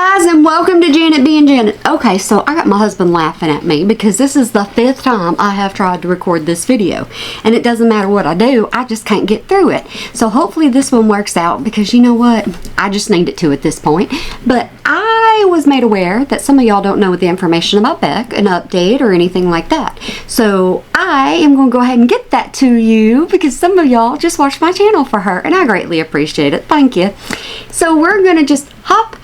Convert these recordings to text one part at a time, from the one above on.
guys, and welcome to Janet being Janet. Okay, so I got my husband laughing at me because this is the 5th time I have tried to record this video, and it doesn't matter what I do, I just can't get through it. So hopefully this one works out, because you know what, I just need it to at this point. But I was made aware that some of y'all don't know the information about Beck, an update or anything like that. So I am going to go ahead and get that to you, because some of y'all just watched my channel for her, and I greatly appreciate it. Thank you. So we're going to just hop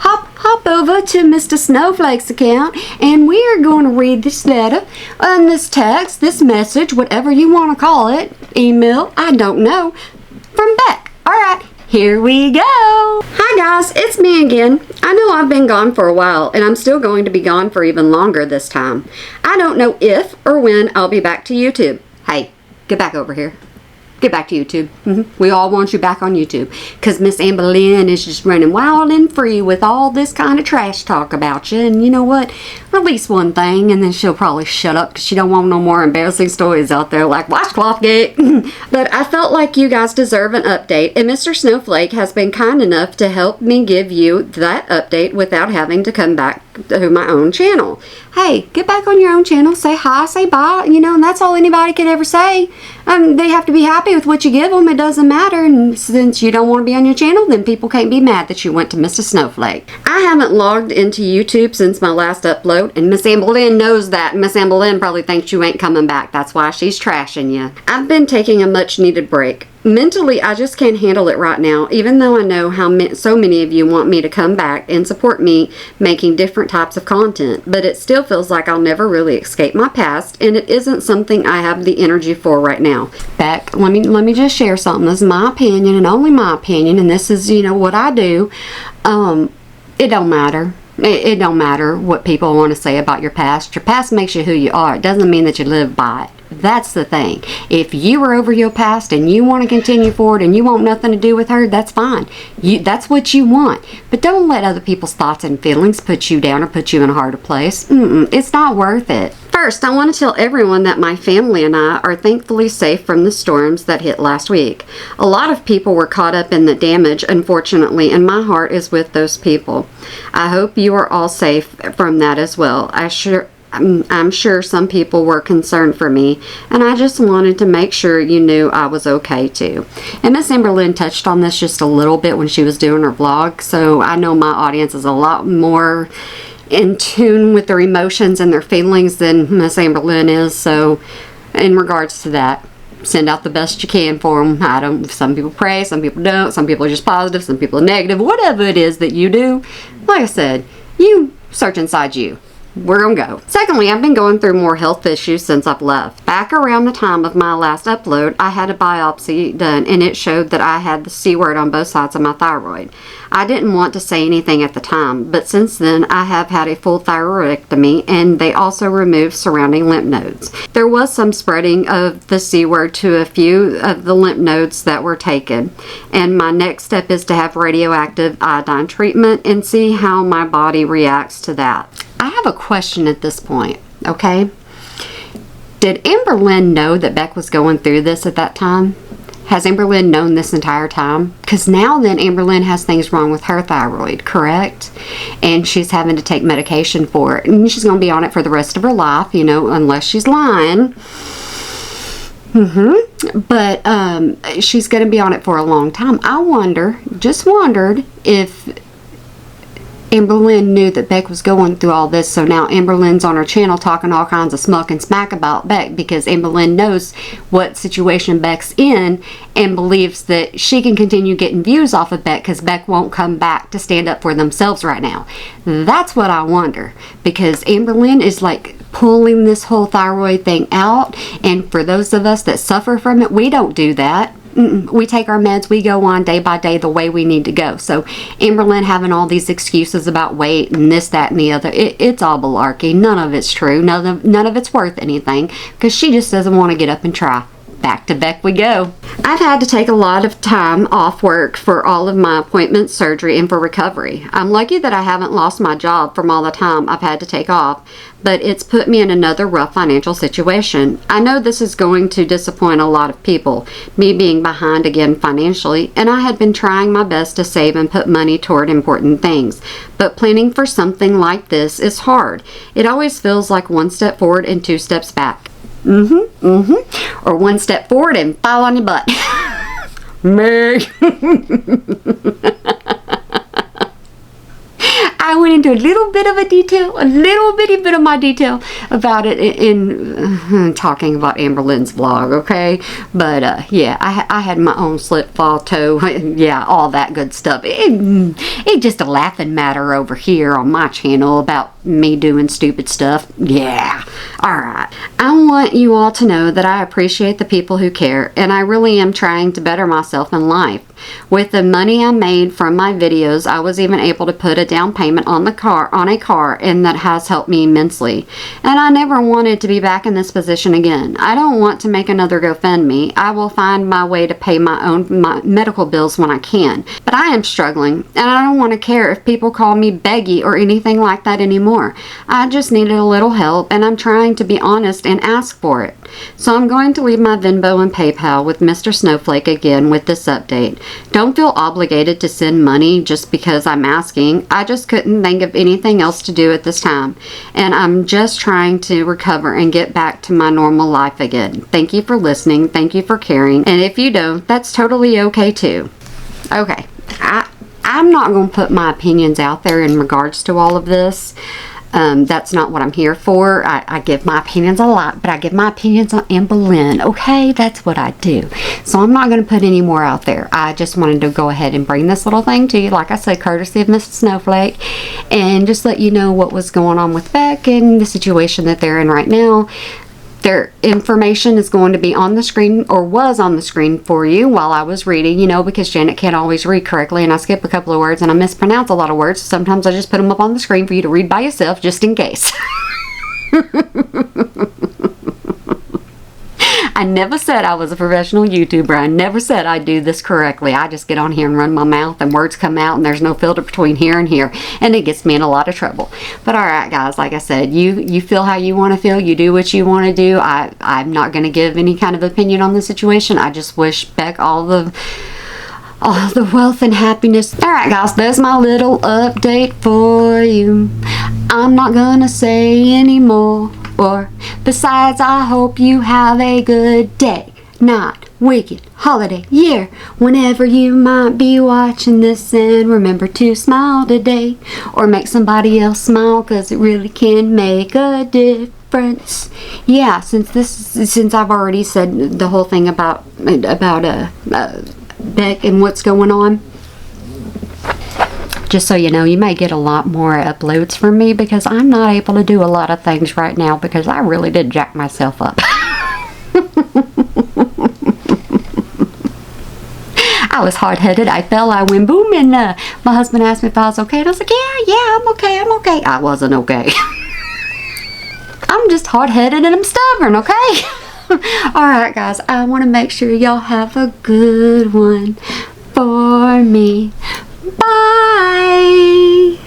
over to Mr. Snowflake's account, and we are going to read this letter, and this text, this message, whatever you want to call it, email, I don't know, from Beck. Alright, here we go. Hi guys, it's me again. I know I've been gone for a while, and I'm still going to be gone for even longer this time. I don't know if or when I'll be back to YouTube. Hey, get back over here. Get back to YouTube. We all want you back on YouTube, because Miss Amber Lynn is just running wild and free with all this kind of trash talk about you. And you know what? Release one thing and then she'll probably shut up, because she don't want no more embarrassing stories out there like Washcloth Gate. But I felt like you guys deserve an update, and Mr. Snowflake has been kind enough to help me give you that update without having to come back to my own channel. Hey, get back on your own channel, say hi, say bye, you know, and that's all anybody can ever say. They have to be happy with what you give them. It doesn't matter, and since you don't want to be on your channel, then people can't be mad that you went to Mr. Snowflake. I haven't logged into YouTube since my last upload, and Miss Amber Lynn knows that. Miss Amber Lynn probably thinks you ain't coming back. That's why she's trashing you. I've been taking a much needed break. Mentally, I just can't handle it right now, even though I know how so many of you want me to come back and support me making different types of content, but it still feels like I'll never really escape my past, and it isn't something I have the energy for right now. Beck, let me just share something. This is my opinion, and only my opinion, and this is, you know, what I do. It don't matter. It don't matter what people want to say about your past. Your past makes you who you are. It doesn't mean that you live by it. That's the thing. If you are over your past and you want to continue forward and you want nothing to do with her, that's fine. That's what you want. But don't let other people's thoughts and feelings put you down or put you in a harder place. It's not worth it. First, I want to tell everyone that my family and I are thankfully safe from the storms that hit last week. A lot of people were caught up in the damage, unfortunately, and my heart is with those people. I hope you are all safe from that as well. I'm sure some people were concerned for me, and I just wanted to make sure you knew I was okay too. And Miss Amber Lynn touched on this just a little bit when she was doing her vlog, so I know my audience is a lot more in tune with their emotions and their feelings than Miss Amber Lynn is. So in regards to that, send out the best you can for them. Some people pray, some people don't, some people are just positive, some people are negative. Whatever it is that you do, like I said, you search inside you. We're gonna go. Secondly, I've been going through more health issues since I've left. Back around the time of my last upload, I had a biopsy done, and it showed that I had the C word on both sides of my thyroid. I didn't want to say anything at the time, but since then I have had a full thyroidectomy, and they also removed surrounding lymph nodes. There was some spreading of the C word to a few of the lymph nodes that were taken, and my next step is to have radioactive iodine treatment and see how my body reacts to that. I have a question at this point, okay? Did Amber Lynn know that Beck was going through this at that time? Has Amber Lynn known this entire time? Because now then Amber Lynn has things wrong with her thyroid, correct? And she's having to take medication for it. And she's going to be on it for the rest of her life, you know, unless she's lying. But she's going to be on it for a long time. I just wondered if Amber Lynn knew that Beck was going through all this, so now Amber Lynn's on her channel talking all kinds of smuck and smack about Beck, because Amber Lynn knows what situation Beck's in and believes that she can continue getting views off of Beck because Beck won't come back to stand up for themselves right now. That's what I wonder, because Amber Lynn is like pulling this whole thyroid thing out, and for those of us that suffer from it, we don't do that. We take our meds, we go on day by day the way we need to go. So Amber Lynn having all these excuses about weight and this, that, and the other, it's all malarkey. None of it's true. None of it's worth anything, because she just doesn't want to get up and try. back to Beck we go. I've had to take a lot of time off work for all of my appointments, surgery, and for recovery. I'm lucky that I haven't lost my job from all the time I've had to take off, but it's put me in another rough financial situation. I know this is going to disappoint a lot of people, me being behind again financially, and I had been trying my best to save and put money toward important things. But planning for something like this is hard. It always feels like one step forward and two steps back. Or one step forward and fall on your butt. Me. I went into a little bit of a detail, a little bitty bit of my detail about it in talking about Amber Lynn's vlog, okay? But yeah, I had my own slip, fall, toe, yeah, all that good stuff. It's just a laughing matter over here on my channel about me doing stupid stuff. Yeah, alright. I want you all to know that I appreciate the people who care, and I really am trying to better myself in life. With the money I made from my videos, I was even able to put a down payment on a car, and that has helped me immensely. And I never wanted to be back in this position again. I don't want to make another GoFundMe. I will find my way to pay my medical bills when I can. But I am struggling, and I don't want to care if people call me beggy or anything like that anymore. I just needed a little help, and I'm trying to be honest and ask for it. So I'm going to leave my Venmo and PayPal with Mr. Snowflake again with this update. Don't feel obligated to send money just because I'm asking. I just couldn't think of anything else to do at this time. And I'm just trying to recover and get back to my normal life again. Thank you for listening. Thank you for caring. And if you don't, that's totally okay too. Okay. I'm not going to put my opinions out there in regards to all of this. That's not what I'm here for. I give my opinions a lot, but I give my opinions on Amber Lynn, okay? That's what I do. So I'm not going to put any more out there. I just wanted to go ahead and bring this little thing to you, like I said, courtesy of Mrs. Snowflake, and just let you know what was going on with Beck and the situation that they're in right now. Their information is going to be on the screen, or was on the screen for you while I was reading, you know, because Janet can't always read correctly, and I skip a couple of words and I mispronounce a lot of words. Sometimes I just put them up on the screen for you to read by yourself, just in case. I never said I was a professional YouTuber. I never said I do this correctly. I just get on here and run my mouth and words come out and there's no filter between here and here, and it gets me in a lot of trouble. But alright guys, like I said, you feel how you want to feel. You do what you want to do. I'm not going to give any kind of opinion on the situation. I just wish Beck all the wealth and happiness. Alright guys, there's my little update for you. I'm not gonna say any more. Besides, I hope you have a good day, night, weekend, holiday, year, whenever you might be watching this, and remember to smile today, or make somebody else smile, cause it really can make a difference. Yeah, since I've already said the whole thing about Beck and what's going on, just so you know, you may get a lot more uploads from me because I'm not able to do a lot of things right now because I really did jack myself up. I was hard-headed. I fell, I went boom, and my husband asked me if I was okay, and I was like, yeah, I'm okay. I wasn't okay. I'm just hard-headed and I'm stubborn, okay? Alright guys, I want to make sure y'all have a good one for me. Bye!